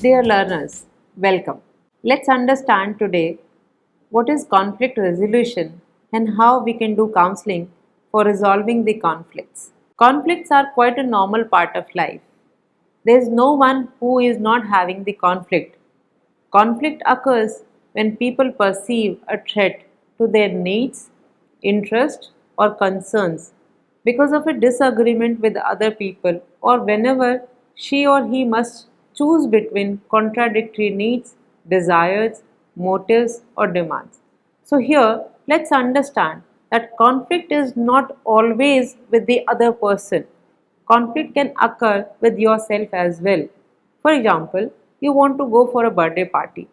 Dear learners, welcome. Let's understand today what is conflict resolution and how we can do counseling for resolving the conflicts. Conflicts are quite a normal part of life. There is no one who is not having the conflict. Conflict occurs when people perceive a threat to their needs, interests, or concerns because of a disagreement with other people, or whenever she or he must choose between contradictory needs, desires, motives, or demands. So, here let's understand that conflict is not always with the other person. Conflict can occur with yourself as well. For example, you want to go for a birthday party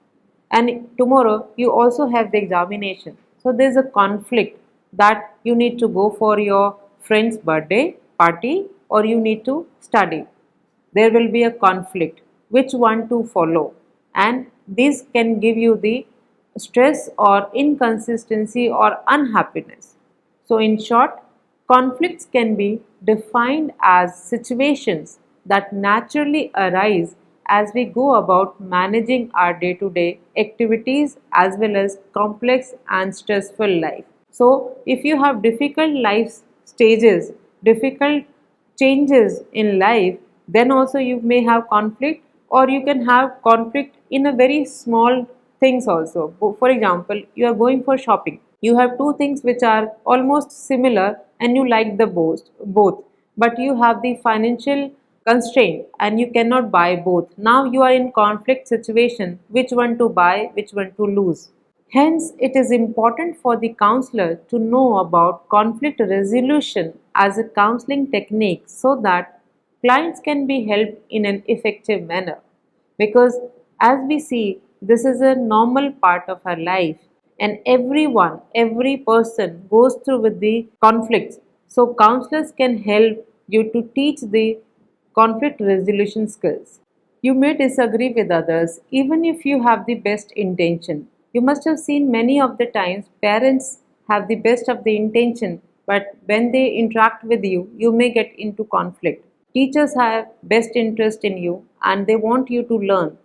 and tomorrow you also have the examination. So there is a conflict that you need to go for your friend's birthday party or you need to study. There will be a conflict which one to follow, and this can give you the stress or inconsistency or unhappiness. So, in short, conflicts can be defined as situations that naturally arise as we go about managing our day to day activities as well as complex and stressful life. So, if you have difficult life stages, difficult changes in life, then also you may have conflict, or you can have conflict in a very small things also. For example, you are going for shopping. You have two things which are almost similar and you like the both, but you have the financial constraint and you cannot buy both. Now you are in conflict situation, which one to buy, which one to lose. Hence, it is important for the counselor to know about conflict resolution as a counseling technique so that clients can be helped in an effective manner. Because as we see, this is a normal part of our life, and everyone, every person goes through with the conflicts. So, counselors can help you to teach the conflict resolution skills. You may disagree with others even if you have the best intention. You must have seen many of the times parents have the best of the intention, but when they interact with you, you may get into conflict. Teachers have best interest in you and they want you to learn.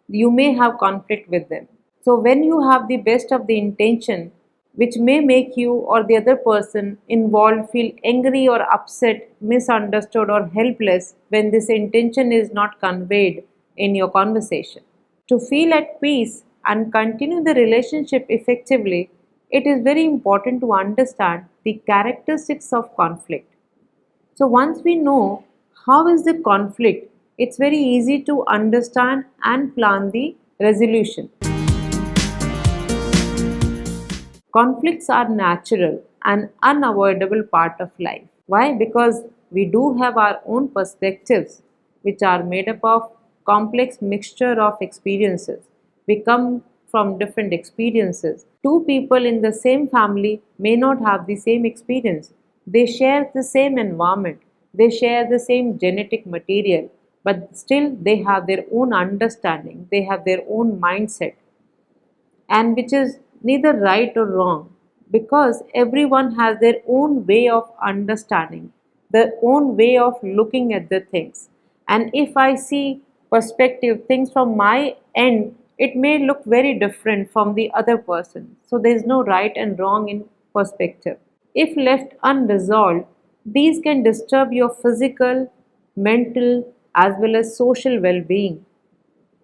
You may have conflict with them. So, when you have the best of the intention, which may make you or the other person involved feel angry or upset, misunderstood, or helpless when this intention is not conveyed in your conversation. To feel at peace and continue the relationship effectively, it is very important to understand the characteristics of conflict. So, once we know how is the conflict, it's very easy to understand and plan the resolution. Conflicts are natural and unavoidable part of life. Why? Because we do have our own perspectives which are made up of complex mixture of experiences. We come from different experiences. Two people in the same family may not have the same experience. They share the same environment, they share the same genetic material, but still they have their own understanding, they have their own mindset, and which is neither right or wrong because everyone has their own way of understanding, their own way of looking at the things. And if I see perspective things from my end, it may look very different from the other person. So there is no right and wrong in perspective. If left unresolved, these can disturb your physical, mental, as well as social well being.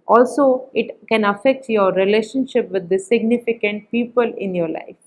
Also, it can affect your relationship with the significant people in your life.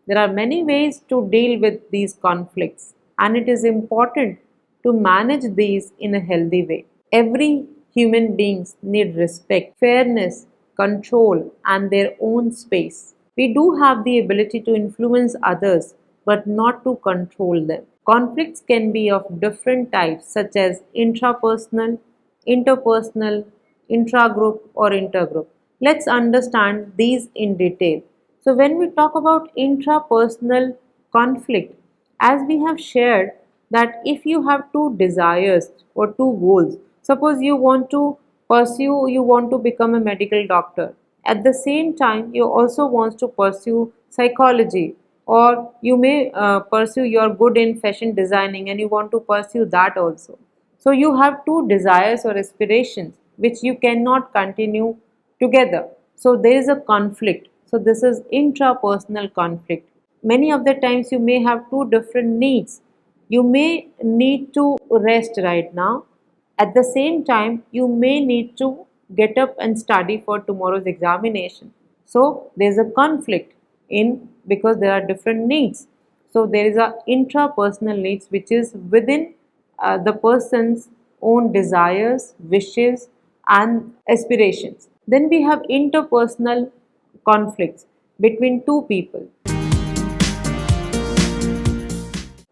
There are many ways to deal with these conflicts, and it is important to manage these in a healthy way. Every human beings need respect, fairness, control, and their own space. We do have the ability to influence others, but not to control them. Conflicts can be of different types, such as intrapersonal, interpersonal, intragroup, or intergroup. Let's understand these in detail. So, when we talk about intrapersonal conflict, as we have shared, that if you have two desires or two goals, suppose you want to you want to become a medical doctor. At the same time, you also want to pursue psychology, or you may pursue you're good in fashion designing and you want to pursue that also. So you have two desires or aspirations, which you cannot continue together. So there is a conflict. So this is intrapersonal conflict. Many of the times you may have two different needs. You may need to rest right now. At the same time, you may need to get up and study for tomorrow's examination. So there is a conflict in because there are different needs. So there is a intrapersonal needs which is within the person's own desires, wishes, and aspirations. Then we have interpersonal conflicts between two people.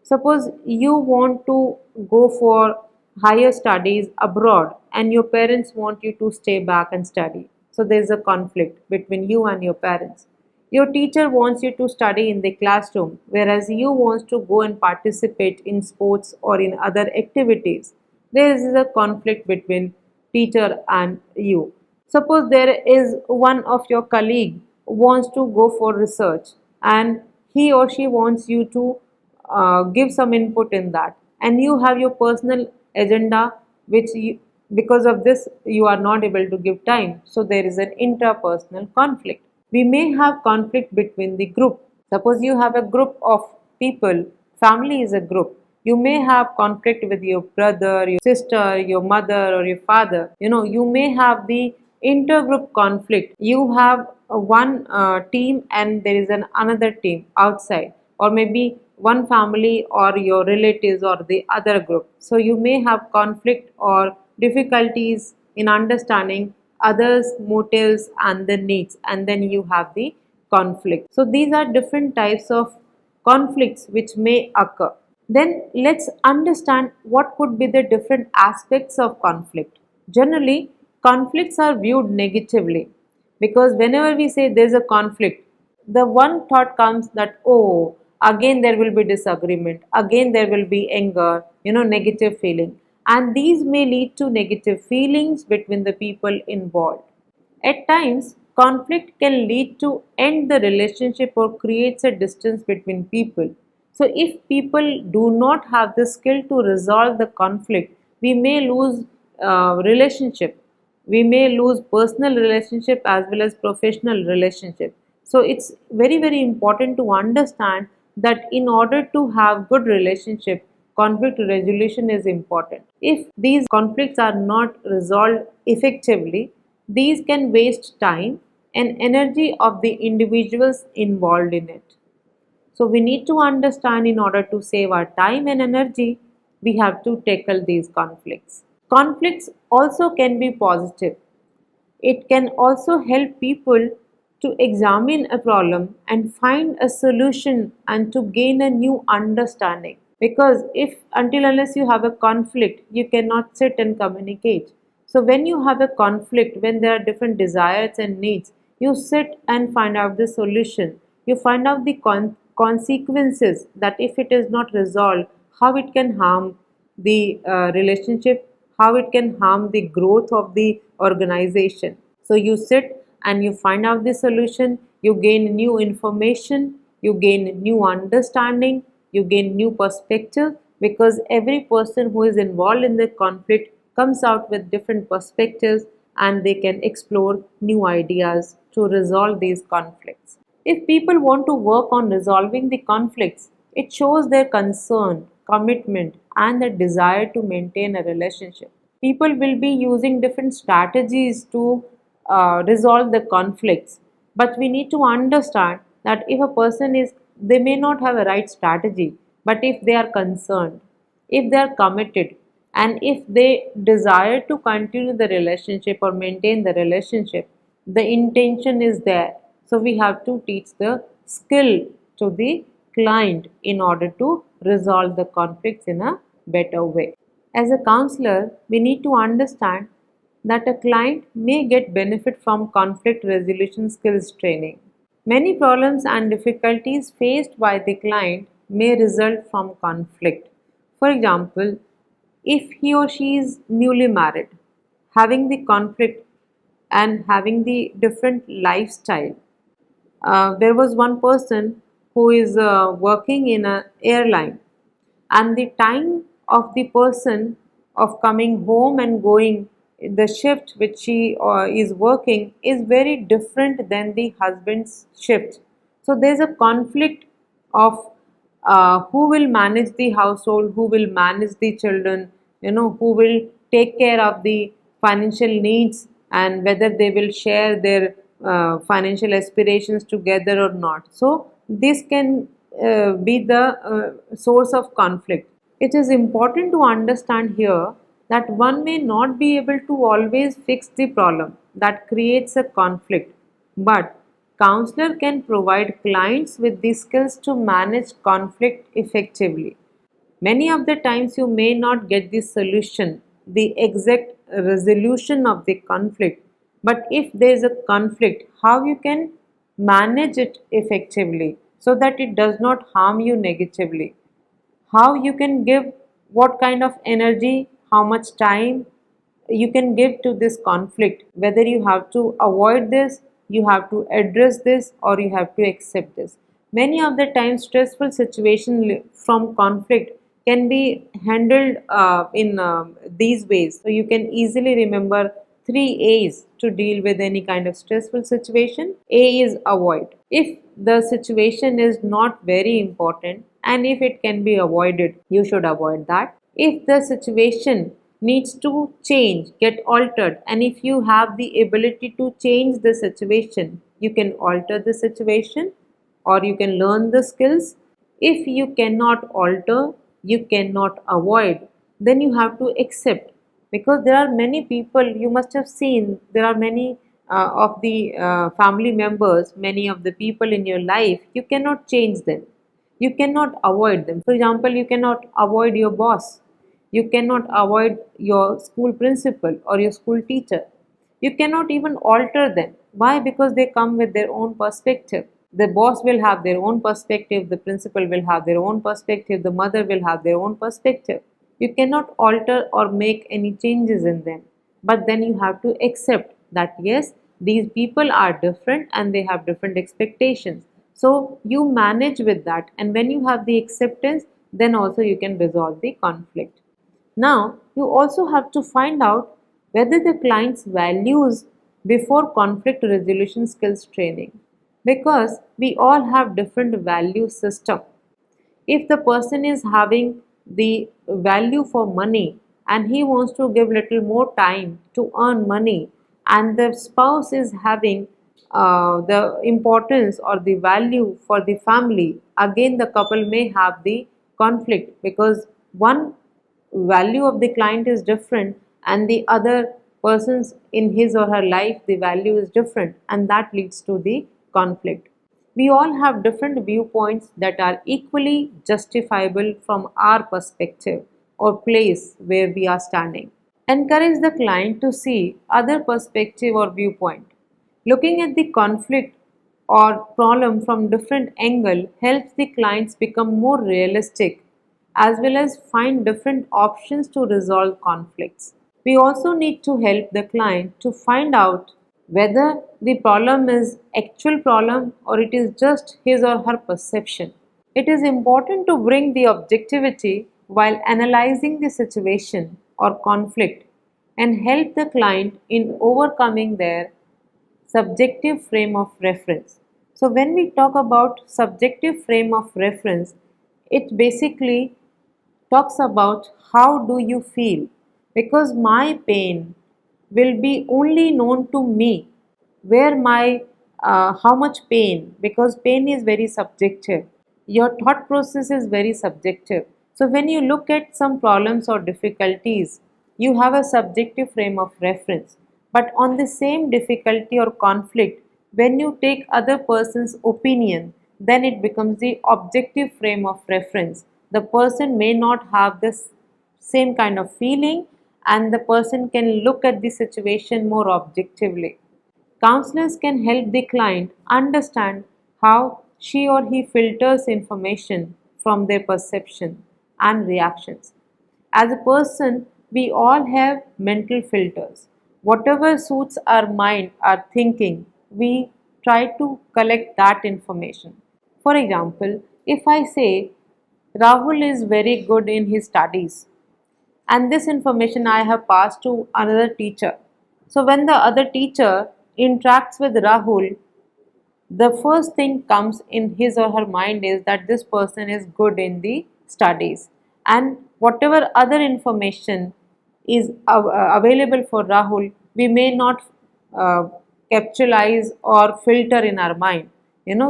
Suppose you want to go for higher studies abroad and your parents want you to stay back and study. So there is a conflict between you and your parents. Your teacher wants you to study in the classroom, whereas you want to go and participate in sports or in other activities. There is a conflict between teacher and you. Suppose there is one of your colleague wants to go for research and he or she wants you to give some input in that, and you have your personal agenda which because of this you are not able to give time. So there is an interpersonal conflict. We may have conflict between the group. Suppose you have a group of people, family is a group. You may have conflict with your brother, your sister, your mother, or your father. You may have the intergroup conflict. You have one team and there is another team outside, or maybe one family or your relatives or the other group. So you may have conflict or difficulties in understanding others' motives and the needs, and then you have the conflict. So these are different types of conflicts which may occur. Then let's understand what could be the different aspects of conflict. Generally, conflicts are viewed negatively because whenever we say there's a conflict, the one thought comes that, oh, again there will be disagreement, again there will be anger, negative feeling. And these may lead to negative feelings between the people involved. At times, conflict can lead to end the relationship or creates a distance between people. So if people do not have the skill to resolve the conflict, we may lose relationship. We may lose personal relationship as well as professional relationship. So it's very, very important to understand that in order to have good relationship, conflict resolution is important. If these conflicts are not resolved effectively, these can waste time and energy of the individuals involved in it. So we need to understand in order to save our time and energy, we have to tackle these conflicts. Conflicts also can be positive. It can also help people to examine a problem and find a solution and to gain a new understanding. Because if until unless you have a conflict, you cannot sit and communicate. So when you have a conflict, when there are different desires and needs, you sit and find out the solution. You find out the consequences that if it is not resolved, how it can harm the relationship, how it can harm the growth of the organization. So you sit and you find out the solution, you gain new information, you gain new understanding, you gain new perspective, because every person who is involved in the conflict comes out with different perspectives and they can explore new ideas to resolve these conflicts. If people want to work on resolving the conflicts, it shows their concern, commitment, and the desire to maintain a relationship. People will be using different strategies to resolve the conflicts, but we need to understand that if a person is, they may not have a right strategy, but if they are concerned, if they are committed, and if they desire to continue the relationship or maintain the relationship, the intention is there. So we have to teach the skill to the client in order to resolve the conflicts in a better way. As a counselor, we need to understand that a client may get benefit from conflict resolution skills training. Many problems and difficulties faced by the client may result from conflict. For example, if he or she is newly married, having the conflict and having the different lifestyle. There was one person who is working in an airline, and the time of the person of coming home and going the shift which she is working is very different than the husband's shift. So there's a conflict of who will manage the household, who will manage the children, who will take care of the financial needs, and whether they will share their financial aspirations together or not. So this can be the source of conflict. It is important to understand here that one may not be able to always fix the problem that creates a conflict, but counselor can provide clients with the skills to manage conflict effectively. Many of the times you may not get the solution, the exact resolution of the conflict, but if there is a conflict, how you can manage it effectively so that it does not harm you negatively, how you can give, what kind of energy, how much time you can give to this conflict, whether you have to avoid this, you have to address this, or you have to accept this. Many of the times stressful situation from conflict can be handled in these ways. So you can easily remember 3 A's to deal with any kind of stressful situation. A is avoid. If the situation is not very important and if it can be avoided, you should avoid that. If the situation needs to change, get altered, and if you have the ability to change the situation, you can alter the situation or you can learn the skills. If you cannot alter, you cannot avoid, then you have to accept, because there are many people, you must have seen, there are many of the family members, many of the people in your life, you cannot change them, you cannot avoid them. For example, you cannot avoid your boss, you cannot avoid your school principal or your school teacher, you cannot even alter them. Why? Because they come with their own perspective. The boss will have their own perspective, the principal will have their own perspective, the mother will have their own perspective. You cannot alter or make any changes in them. But then you have to accept that yes, these people are different and they have different expectations. So you manage with that, and when you have the acceptance, then also you can resolve the conflict. Now, you also have to find out whether the client's values before conflict resolution skills training, because we all have different value system. If the person is having the value for money and he wants to give little more time to earn money, and the spouse is having the importance or the value for the family, again the couple may have the conflict, because one value of the client is different and the other person's in his or her life the value is different, and that leads to the conflict. We all have different viewpoints that are equally justifiable from our perspective or place where we are standing. Encourage the client to see other perspective or viewpoint. Looking at the conflict or problem from different angle helps the clients become more realistic as well as find different options to resolve conflicts. We also need to help the client to find out whether the problem is actual problem or it is just his or her perception. It is important to bring the objectivity while analyzing the situation or conflict and help the client in overcoming their subjective frame of reference. So when we talk about subjective frame of reference, it basically talks about how do you feel, because my pain will be only known to me, where my how much pain, because pain is very subjective, your thought process is very subjective. So when you look at some problems or difficulties, you have a subjective frame of reference, but on the same difficulty or conflict, when you take other person's opinion, then it becomes the objective frame of reference. The person may not have this same kind of feeling, and the person can look at the situation more objectively. Counselors can help the client understand how she or he filters information from their perception and reactions. As a person, we all have mental filters. Whatever suits our mind, our thinking, we try to collect that information. For example, if I say Rahul is very good in his studies, and this information I have passed to another teacher. So when the other teacher interacts with Rahul, the first thing comes in his or her mind is that this person is good in the studies, and whatever other information is available for Rahul, we may not uh, capitalize or filter in our mind.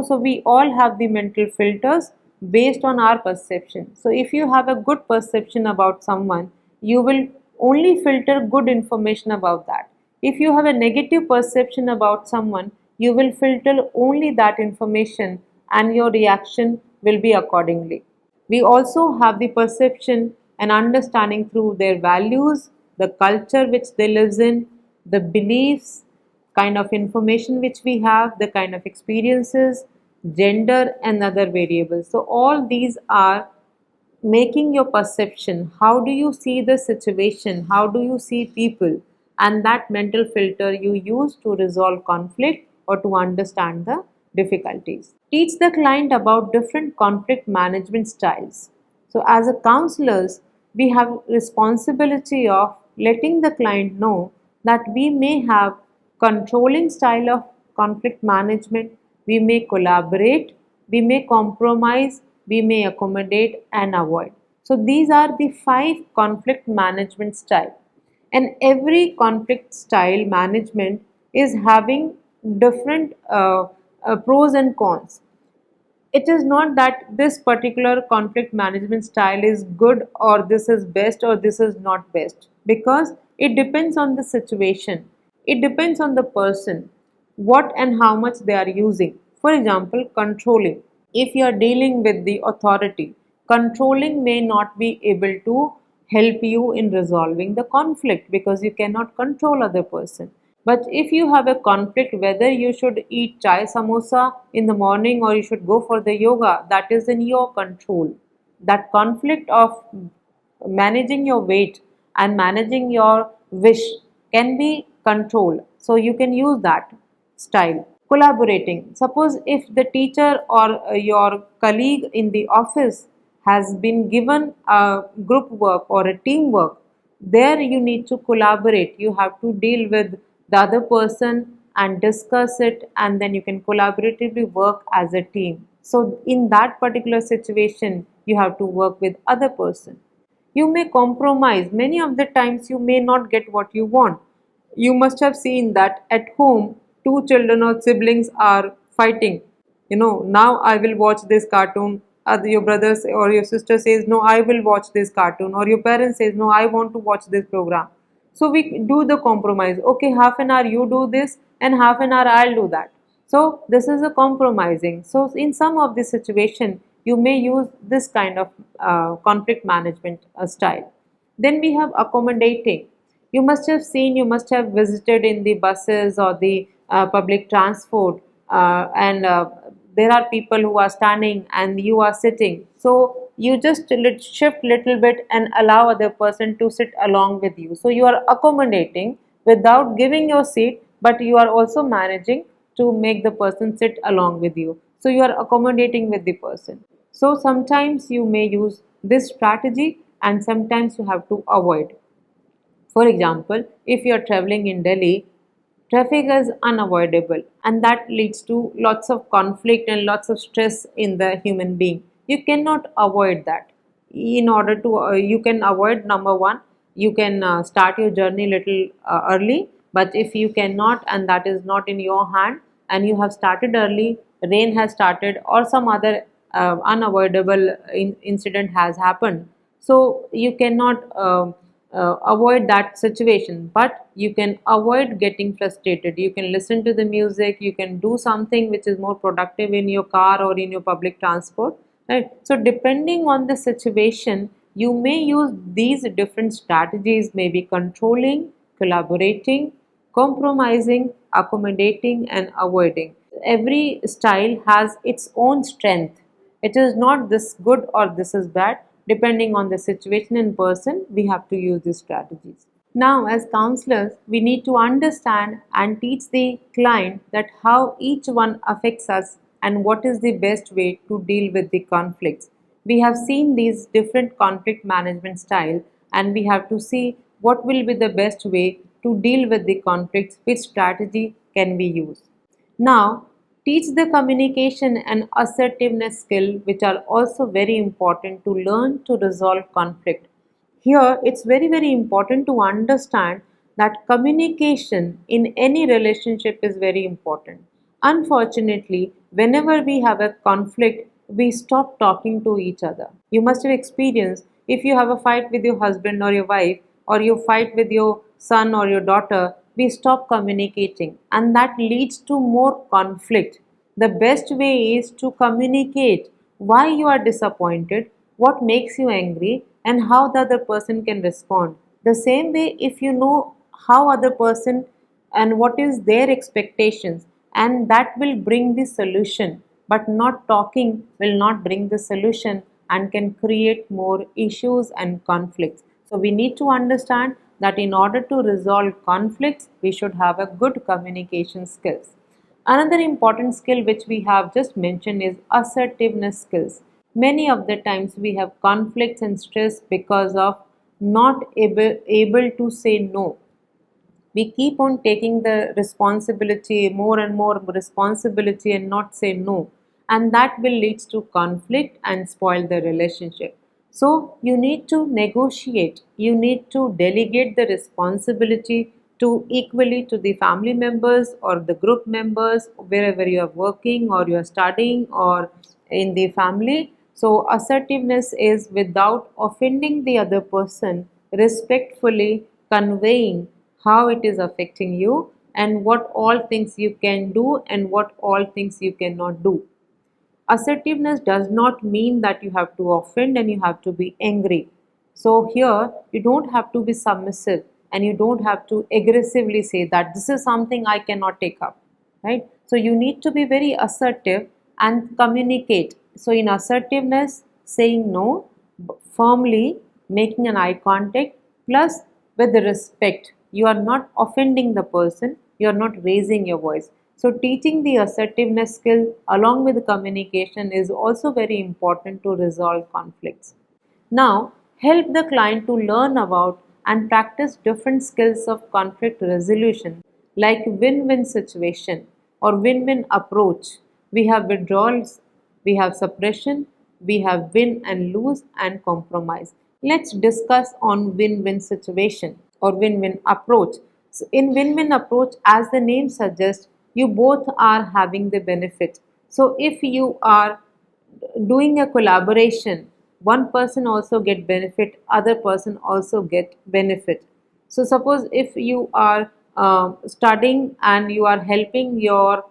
So we all have the mental filters based on our perception. So if you have a good perception about someone, you will only filter good information about that. If you have a negative perception about someone, you will filter only that information, and your reaction will be accordingly. We also have the perception and understanding through their values, the culture which they live in, the beliefs, kind of information which we have, the kind of experiences, gender, and other variables. So all these are making your perception. How do you see the situation? How do you see people? And that mental filter you use to resolve conflict or to understand the difficulties. Teach the client about different conflict management styles. So as a counselors, we have responsibility of letting the client know that we may have controlling style of conflict management, we may collaborate, we may compromise, we may accommodate and avoid. So these are the 5 conflict management style, and every conflict style management is having different pros and cons. It is not that this particular conflict management style is good or this is best or this is not best, because it depends on the situation, it depends on the person, what and how much they are using. For example, controlling. If you are dealing with the authority, controlling may not be able to help you in resolving the conflict because you cannot control other person. But if you have a conflict whether you should eat chai samosa in the morning or you should go for the yoga, that is in your control. That conflict of managing your weight and managing your wish can be controlled. So you can use that style. Collaborating. Suppose if the teacher or your colleague in the office has been given a group work or a team work, there you need to collaborate. You have to deal with the other person and discuss it, and then you can collaboratively work as a team. So in that particular situation, you have to work with other person. You may compromise. Many of the times you may not get what you want. You must have seen that at home, two children or siblings are fighting. Now I will watch this cartoon. Your brother or your sister says, no, I will watch this cartoon. Or your parent says, no, I want to watch this program. So we do the compromise. Okay, half an hour you do this and half an hour I'll do that. So this is a compromising. So in some of the situation, you may use this kind of conflict management style. Then we have accommodating. You must have seen, you must have visited in the buses or the public transport, and there are people who are standing and you are sitting. So you just shift little bit and allow other person to sit along with you. So you are accommodating without giving your seat, but you are also managing to make the person sit along with you. So you are accommodating with the person. So sometimes you may use this strategy and sometimes you have to avoid. For example, if you are traveling in Delhi, traffic is unavoidable and that leads to lots of conflict and lots of stress in the human being. You cannot avoid that. In order to, you can avoid, number one, you can start your journey little early, but if you cannot and that is not in your hand and you have started early, rain has started or some other unavoidable incident has happened, so you cannot avoid that situation, but you can avoid getting frustrated. You can listen to the music, you can do something which is more productive in your car or in your public transport, right? So depending on the situation, you may use these different strategies, maybe controlling, collaborating, compromising, accommodating and avoiding. Every style has its own strength. It is not this good or this is bad. Depending on the situation and person, we have to use these strategies. Now, as counselors, we need to understand and teach the client that how each one affects us and what is the best way to deal with the conflicts. We have seen these different conflict management styles, and we have to see what will be the best way to deal with the conflicts, which strategy can be used. Now, teach the communication and assertiveness skill, which are also very important to learn to resolve conflict. Here, it's very important to understand that communication in any relationship is very important. Unfortunately, whenever we have a conflict, we stop talking to each other. You must have experienced if you have a fight with your husband or your wife, or you fight with your son or your daughter, we stop communicating, and that leads to more conflict. The best way is to communicate why you are disappointed, what makes you angry, and how the other person can respond. The same way, if you know how other person and what is their expectations, and that will bring the solution, but not talking will not bring the solution and can create more issues and conflicts. So we need to understand that in order to resolve conflicts, we should have a good communication skills. Another important skill which we have just mentioned is assertiveness skills. Many of the times we have conflicts and stress because of not able to say no. We keep on taking the responsibility, more and more responsibility, and not say no, and that will lead to conflict and spoil the relationship. So you need to negotiate, you need to delegate the responsibility to equally to the family members or the group members wherever you are working or you are studying or in the family. So assertiveness is without offending the other person, respectfully conveying how it is affecting you and what all things you can do and what all things you cannot do. Assertiveness does not mean that you have to offend and you have to be angry. So here you don't have to be submissive and you don't have to aggressively say that this is something I cannot take up, right? So you need to be very assertive and communicate. So in assertiveness, saying no firmly, making an eye contact, plus with respect. You are not offending the person, you are not raising your voice. So teaching the assertiveness skill along with communication is also very important to resolve conflicts. Now, help the client to learn about and practice different skills of conflict resolution like win-win situation or win-win approach. We have withdrawals, we have suppression, we have win and lose and compromise. Let's discuss on win-win situation or win-win approach. So in win-win approach, as the name suggests, you both are having the benefit. So if you are doing a collaboration, one person also get benefit, other person also get benefit. So suppose if you are studying and you are helping your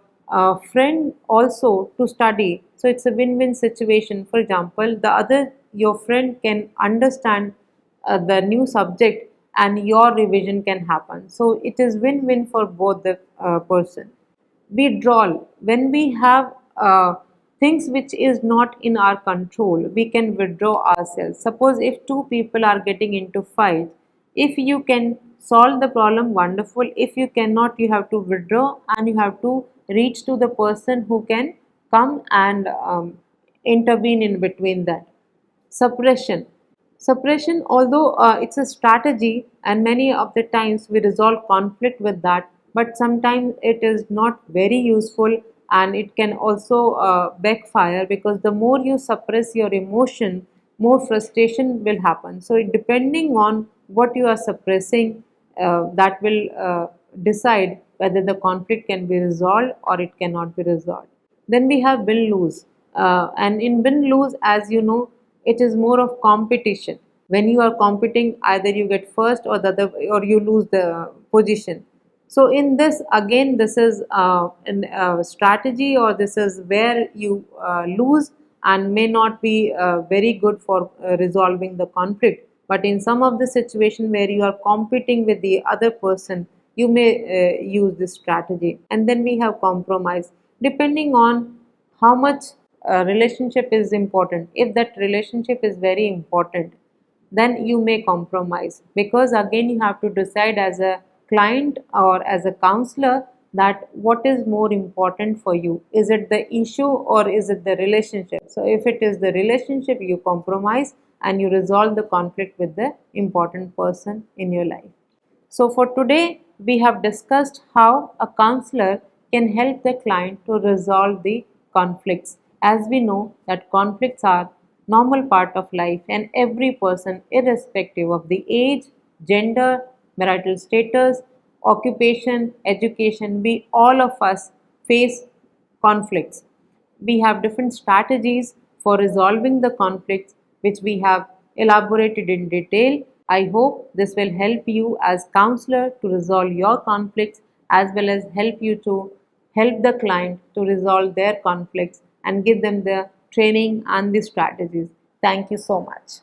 friend also to study, so it's a win-win situation. For example, the other your friend can understand the new subject and your revision can happen, so it is win-win for both the person. Withdrawal, when we have things which is not in our control, we can withdraw ourselves. Suppose if two people are getting into fight, if you can solve the problem, wonderful. If you cannot, you have to withdraw and you have to reach to the person who can come and intervene in between that. Suppression. Suppression, although it's a strategy, and many of the times we resolve conflict with that, but sometimes it is not very useful and it can also backfire, because the more you suppress your emotion, more frustration will happen. So, depending on what you are suppressing, that will decide whether the conflict can be resolved or it cannot be resolved. Then we have win lose. And in win lose, as you know, it is more of competition. When you are competing, either you get first or the other, or you lose the position. So in this, again, this is a strategy, or this is where you lose and may not be very good for resolving the conflict. But in some of the situation where you are competing with the other person, you may use this strategy. And then we have compromise, depending on how much relationship is important. If that relationship is very important, then you may compromise, because again you have to decide as a client or as a counselor that what is more important for you. Is it the issue or is it the relationship? So if it is the relationship, you compromise, and you resolve the conflict with the important person in your life. So, for today, we have discussed how a counselor can help the client to resolve the conflicts. As we know that conflicts are normal part of life, and every person, irrespective of the age, gender, marital status, occupation, education, we all of us face conflicts. We have different strategies for resolving the conflicts which we have elaborated in detail. I hope this will help you as counselor to resolve your conflicts as well as help you to help the client to resolve their conflicts and give them the training and the strategies. Thank you so much.